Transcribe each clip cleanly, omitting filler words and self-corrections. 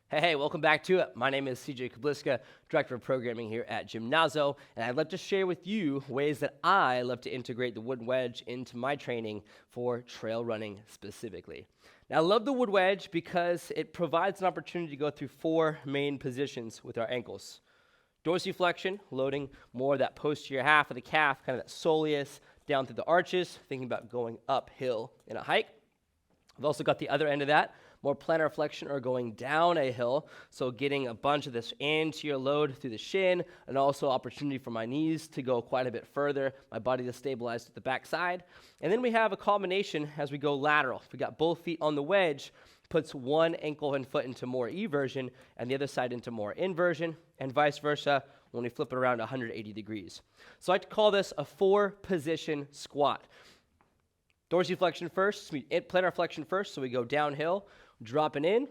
Hey, welcome back to it. My name is CJ Kobliska, Director of Programming here at Gymnazo, and I'd love to share with you ways that I love to integrate the wood wedge into my training for trail running specifically. Now, I love the wood wedge because it provides an opportunity to go through four main positions with our ankles. Dorsiflexion, loading more of that posterior half of the calf, kind of that soleus down through the arches, thinking about going uphill in a hike. I've also got the other end of that, more plantar flexion or going down a hill, so getting a bunch of this anterior load through the shin, and also opportunity for my knees to go quite a bit further, my body to stabilize at the backside. And then we have a combination as we go lateral. If we got both feet on the wedge, puts one ankle and foot into more eversion, and the other side into more inversion, and vice versa when we flip it around 180 degrees. So I like to call this a four-position squat. Dorsiflexion first, plantar flexion first, so we go downhill, dropping in.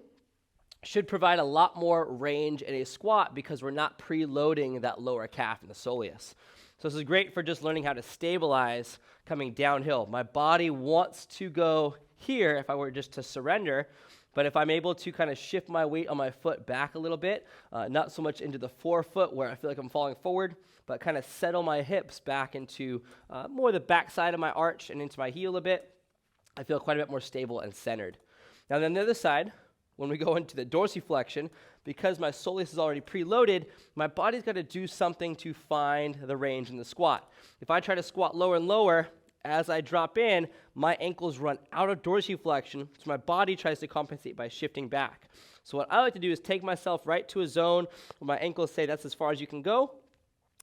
Should provide a lot more range in a squat because we're not preloading that lower calf in the soleus. So this is great for just learning how to stabilize coming downhill. My body wants to go here if I were just to surrender, but if I'm able to kind of shift my weight on my foot back a little bit, not so much into the forefoot where I feel like I'm falling forward, but kind of settle my hips back into more the back side of my arch and into my heel a bit, I feel quite a bit more stable and centered. Now then the other side, when we go into the dorsiflexion, because my soleus is already preloaded, my body's got to do something to find the range in the squat. If I try to squat lower and lower, as I drop in, my ankles run out of dorsiflexion, so my body tries to compensate by shifting back. So what I like to do is take myself right to a zone where my ankles say that's as far as you can go,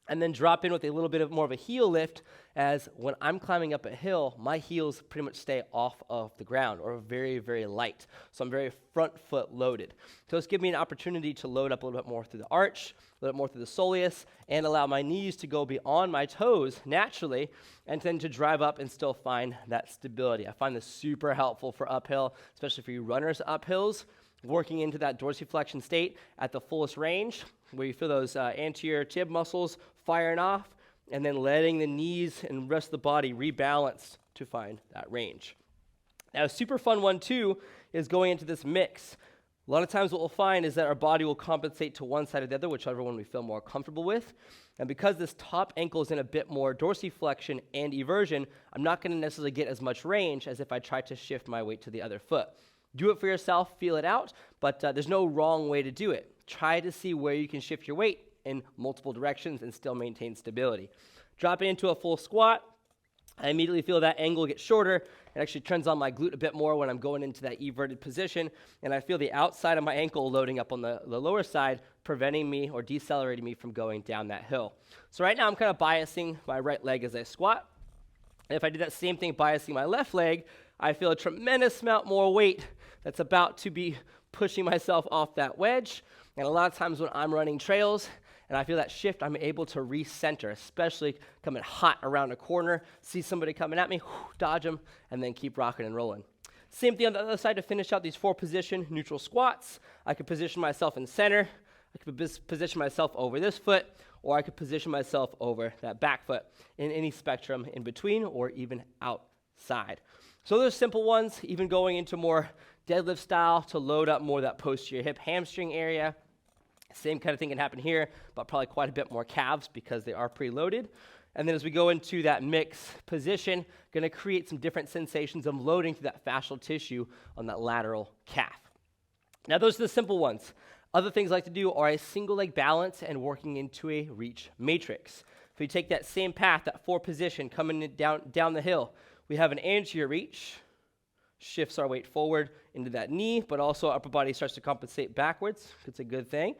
and then drop in with a little bit of more of a heel lift, as when I'm climbing up a hill, my heels pretty much stay off of the ground or very, very light. So I'm very front foot loaded. So it's giving me an opportunity to load up a little bit more through the arch, a little bit more through the soleus, and allow my knees to go beyond my toes naturally, and then to drive up and still find that stability. I find this super helpful for uphill, especially for you runners uphills, working into that dorsiflexion state at the fullest range, where you feel those anterior tib muscles firing off, and then letting the knees and rest of the body rebalance to find that range. Now, a super fun one, too, is going into this mix. A lot of times what we'll find is that our body will compensate to one side or the other, whichever one we feel more comfortable with. And because this top ankle is in a bit more dorsiflexion and eversion, I'm not going to necessarily get as much range as if I try to shift my weight to the other foot. Do it for yourself, feel it out, but there's no wrong way to do it. Try to see where you can shift your weight in multiple directions and still maintain stability. Dropping into a full squat, I immediately feel that angle get shorter. It actually trends on my glute a bit more when I'm going into that everted position, and I feel the outside of my ankle loading up on the lower side, preventing me or decelerating me from going down that hill. So right now I'm kind of biasing my right leg as I squat. And if I did that same thing biasing my left leg, I feel a tremendous amount more weight that's about to be pushing myself off that wedge. And a lot of times when I'm running trails and I feel that shift, I'm able to recenter, especially coming hot around a corner, see somebody coming at me, dodge them, and then keep rocking and rolling. Same thing on the other side to finish out these four-position neutral squats. I could position myself in center. I could position myself over this foot, or I could position myself over that back foot in any spectrum in between or even outside. So those simple ones, even going into more deadlift style to load up more of that posterior hip hamstring area. Same kind of thing can happen here, but probably quite a bit more calves because they are preloaded. And then as we go into that mix position, going to create some different sensations of loading through that fascial tissue on that lateral calf. Now those are the simple ones. Other things I like to do are a single leg balance and working into a reach matrix. If we take that same path, that four position coming down the hill, we have an anterior reach, shifts our weight forward into that knee, but also upper body starts to compensate backwards. It's a good thing.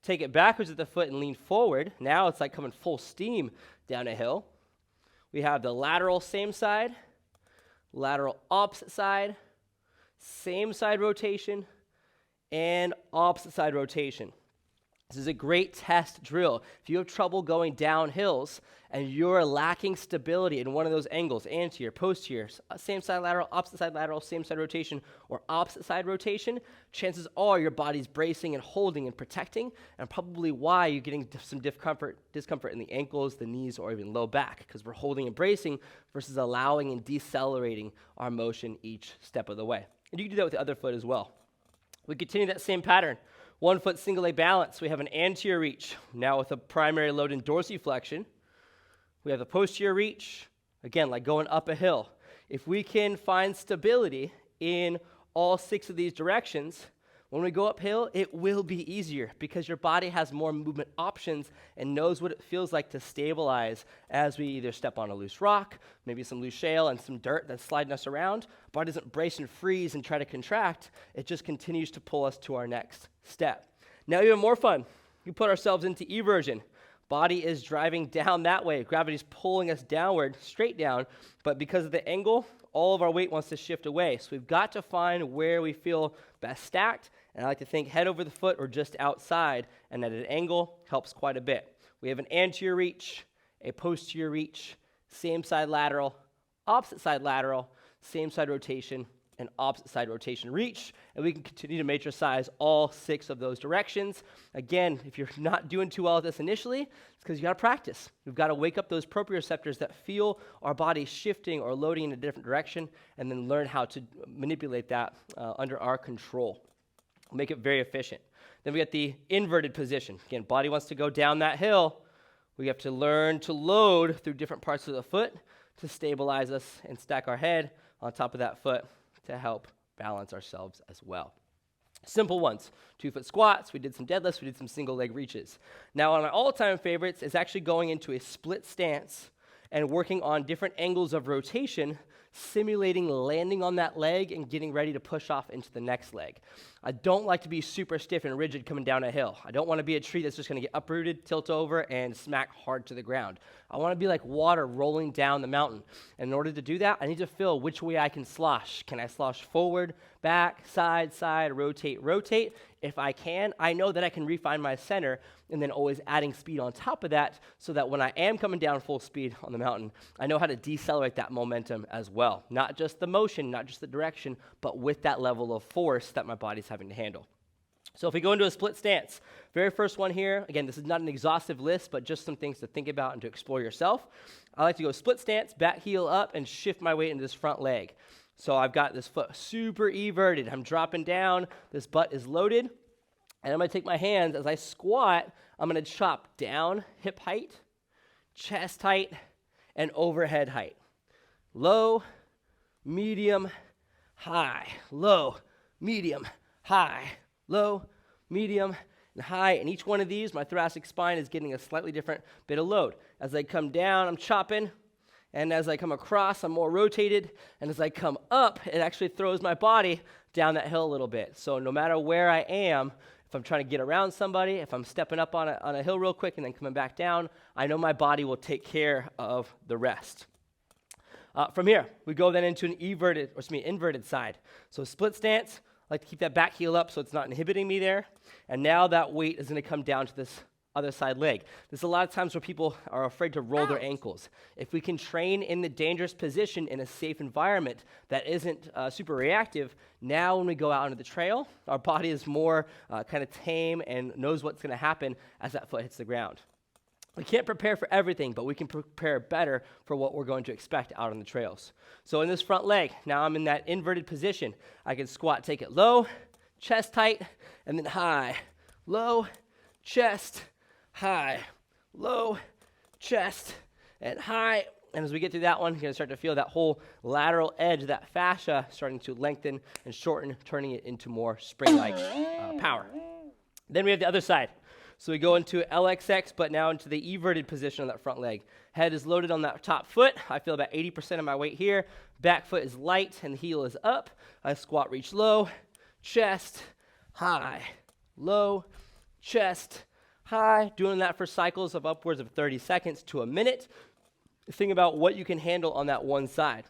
Take it backwards at the foot and lean forward. Now it's like coming full steam down a hill. We have the lateral same side, lateral opposite side, same side rotation, and opposite side rotation. This is a great test drill. If you have trouble going down hills and you're lacking stability in one of those angles, anterior, posterior, same side lateral, same side rotation, or opposite side rotation, chances are your body's bracing and holding and protecting, and probably why you're getting some discomfort in the ankles, the knees, or even low back, because we're holding and bracing versus allowing and decelerating our motion each step of the way. And you can do that with the other foot as well. We continue that same pattern. 1 foot single leg balance. We have an anterior reach, now with a primary load in dorsiflexion. We have the posterior reach, again, like going up a hill. If we can find stability in all 6 of these directions, when we go uphill, it will be easier because your body has more movement options and knows what it feels like to stabilize as we either step on a loose rock, maybe some loose shale and some dirt that's sliding us around. Body doesn't brace and freeze and try to contract. It just continues to pull us to our next step. Now even more fun, we put ourselves into eversion. Body is driving down that way. Gravity's pulling us downward, straight down, but because of the angle, all of our weight wants to shift away. So we've got to find where we feel best stacked, and I like to think head over the foot or just outside, and at an angle helps quite a bit. We have an anterior reach, a posterior reach, same side lateral, opposite side lateral, same side rotation, and opposite side rotation reach, and we can continue to matricize all 6 of those directions. Again, if you're not doing too well at this initially, it's because you got to practice. We've got to wake up those proprioceptors that feel our body shifting or loading in a different direction, and then learn how to manipulate that under our control. Make it very efficient. Then we got the inverted position. Again, body wants to go down that hill. We have to learn to load through different parts of the foot to stabilize us and stack our head on top of that foot to help balance ourselves as well. Simple ones, 2 foot squats, we did some deadlifts, we did some single leg reaches. Now one of my all-time favorites is actually going into a split stance and working on different angles of rotation, simulating landing on that leg and getting ready to push off into the next leg. I don't like to be super stiff and rigid coming down a hill. I don't want to be a tree that's just going to get uprooted, tilt over, and smack hard to the ground. I want to be like water rolling down the mountain. And in order to do that, I need to feel which way I can slosh. Can I slosh forward, back, side, rotate, rotate? If I can, I know that I can refine my center and then always adding speed on top of that so that when I am coming down full speed on the mountain, I know how to decelerate that momentum as well. Not just the motion, not just the direction, but with that level of force that my body's having to handle. So if we go into a split stance, very first one here, again, this is not an exhaustive list, but just some things to think about and to explore yourself. I like to go split stance, back heel up, and shift my weight into this front leg. So I've got this foot super everted. I'm dropping down. This butt is loaded. And I'm going to take my hands as I squat. I'm going to chop down hip height, chest height, and overhead height. Low, medium, high. Low, medium, high. Low, medium, and high. And each one of these, my thoracic spine is getting a slightly different bit of load. As I come down, I'm chopping. And as I come across, I'm more rotated. And as I come up, it actually throws my body down that hill a little bit. So no matter where I am, if I'm trying to get around somebody, if I'm stepping up on a hill real quick and then coming back down, I know my body will take care of the rest. From here, we go then into an inverted side. So split stance, I like to keep that back heel up so it's not inhibiting me there. And now that weight is going to come down to this other side leg. There's a lot of times where people are afraid to roll their ankles. If we can train in the dangerous position in a safe environment that isn't super reactive, now when we go out onto the trail, our body is more kind of tame and knows what's going to happen as that foot hits the ground. We can't prepare for everything, but we can prepare better for what we're going to expect out on the trails. So in this front leg, now I'm in that inverted position. I can squat, take it low, chest tight, and then high. Low, chest, high, low, chest, and high. And as we get through that one, you're going to start to feel that whole lateral edge, that fascia, starting to lengthen and shorten, turning it into more spring-like power. Then we have the other side. So we go into LXX, but now into the everted position on that front leg. Head is loaded on that top foot. I feel about 80% of my weight here. Back foot is light and the heel is up. I squat, reach low, chest, high, low, chest, high, doing that for cycles of upwards of 30 seconds to a minute. Think about what you can handle on that one side.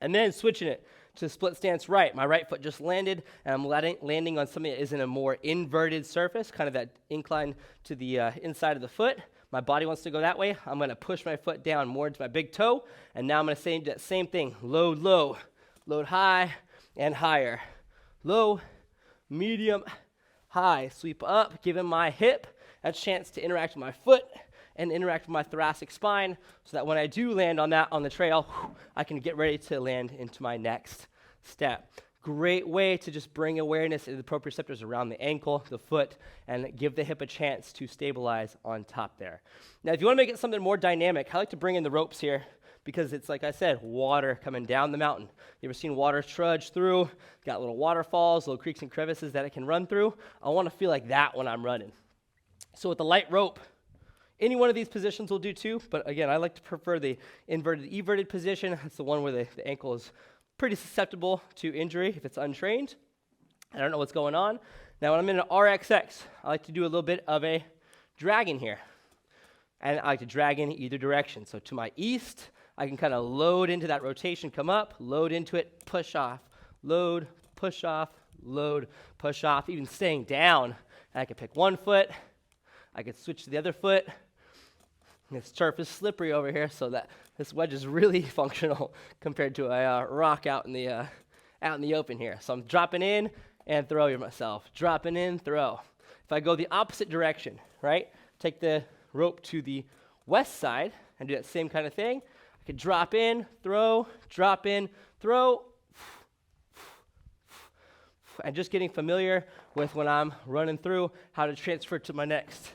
And then switching it to split stance right. My right foot just landed, and I'm landing on something that is in a more inverted surface, kind of that incline to the inside of the foot. My body wants to go that way. I'm going to push my foot down more into my big toe, and now I'm going to say that same thing. Load low, load high, and higher. Low, medium, high. Sweep up, giving my hip a chance to interact with my foot and interact with my thoracic spine so that when I do land on that on the trail, I can get ready to land into my next step. Great way to just bring awareness into the proprioceptors around the ankle, the foot, and give the hip a chance to stabilize on top there. Now, if you want to make it something more dynamic, I like to bring in the ropes here because it's, like I said, water coming down the mountain. You ever seen water trudge through? Got little waterfalls, little creeks and crevices that it can run through. I want to feel like that when I'm running. So with the light rope, any one of these positions will do too, but again, I like to prefer the inverted, everted position. It's the one where the ankle is pretty susceptible to injury if it's untrained. I don't know what's going on. Now, when I'm in an RXX, I like to do a little bit of a dragging here. And I like to drag in either direction. So to my east, I can kind of load into that rotation, come up, load into it, push off, load, push off, load, push off, even staying down. And I can pick one foot. I could switch to the other foot. This turf is slippery over here, so that this wedge is really functional compared to a rock out in the open here. So I'm dropping in and throw myself. Dropping in, throw. If I go the opposite direction, right, take the rope to the west side and do that same kind of thing, I could drop in, throw, and just getting familiar with when I'm running through how to transfer to my next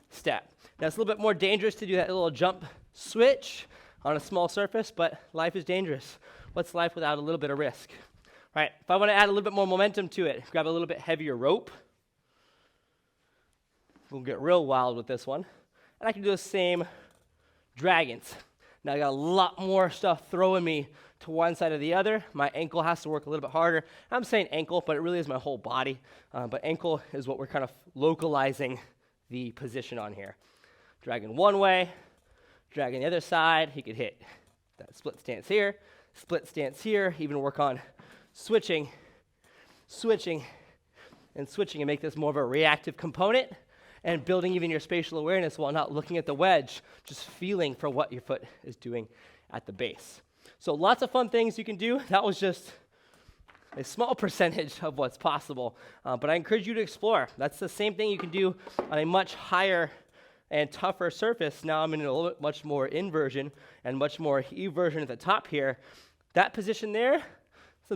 step. Now, it's a little bit more dangerous to do that little jump switch on a small surface, but life is dangerous. What's life without a little bit of risk? Right, if I want to add a little bit more momentum to it, grab a little bit heavier rope. We'll get real wild with this one. And I can do the same dragons. Now, I got a lot more stuff throwing me to one side or the other. My ankle has to work a little bit harder. I'm saying ankle, but it really is my whole body. But ankle is what we're kind of localizing the position on here. Dragging one way, dragging the other side. He could hit that split stance here, even work on switching, and make this more of a reactive component, and building even your spatial awareness while not looking at the wedge, just feeling for what your foot is doing at the base. So lots of fun things you can do. That was just a small percentage of what's possible, but I encourage you to explore. That's the same thing you can do on a much higher and tougher surface. Now I'm in a little bit much more inversion and much more eversion at the top here. That position there,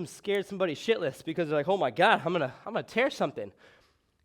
scared somebody shitless because they're like, oh my God, I'm gonna tear something.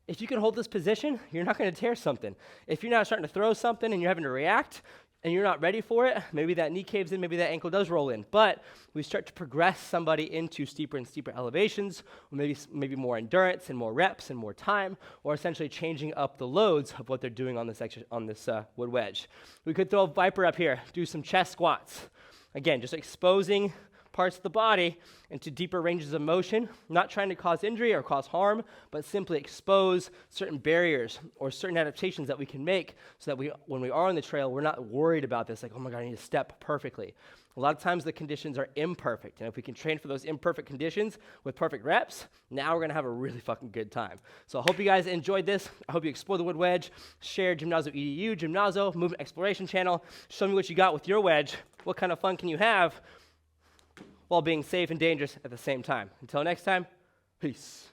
If you can hold this position, you're not gonna tear something. If you're not starting to throw something and you're having to react and you're not ready for it, maybe that knee caves in, maybe that ankle does roll in. But we start to progress somebody into steeper and steeper elevations, or maybe more endurance and more reps and more time, or essentially changing up the loads of what they're doing on this wood wedge. We could throw a viper up here, do some chest squats. Again, just exposing parts of the body into deeper ranges of motion, not trying to cause injury or cause harm, but simply expose certain barriers or certain adaptations that we can make so that when we are on the trail, we're not worried about this, like, oh my God, I need to step perfectly. A lot of times the conditions are imperfect, and if we can train for those imperfect conditions with perfect reps, now we're gonna have a really fucking good time. So I hope you guys enjoyed this. I hope you explore the wood wedge, share Gymnazo EDU, Gymnazo Movement Exploration channel, show me what you got with your wedge, what kind of fun can you have while being safe and dangerous at the same time. Until next time, peace.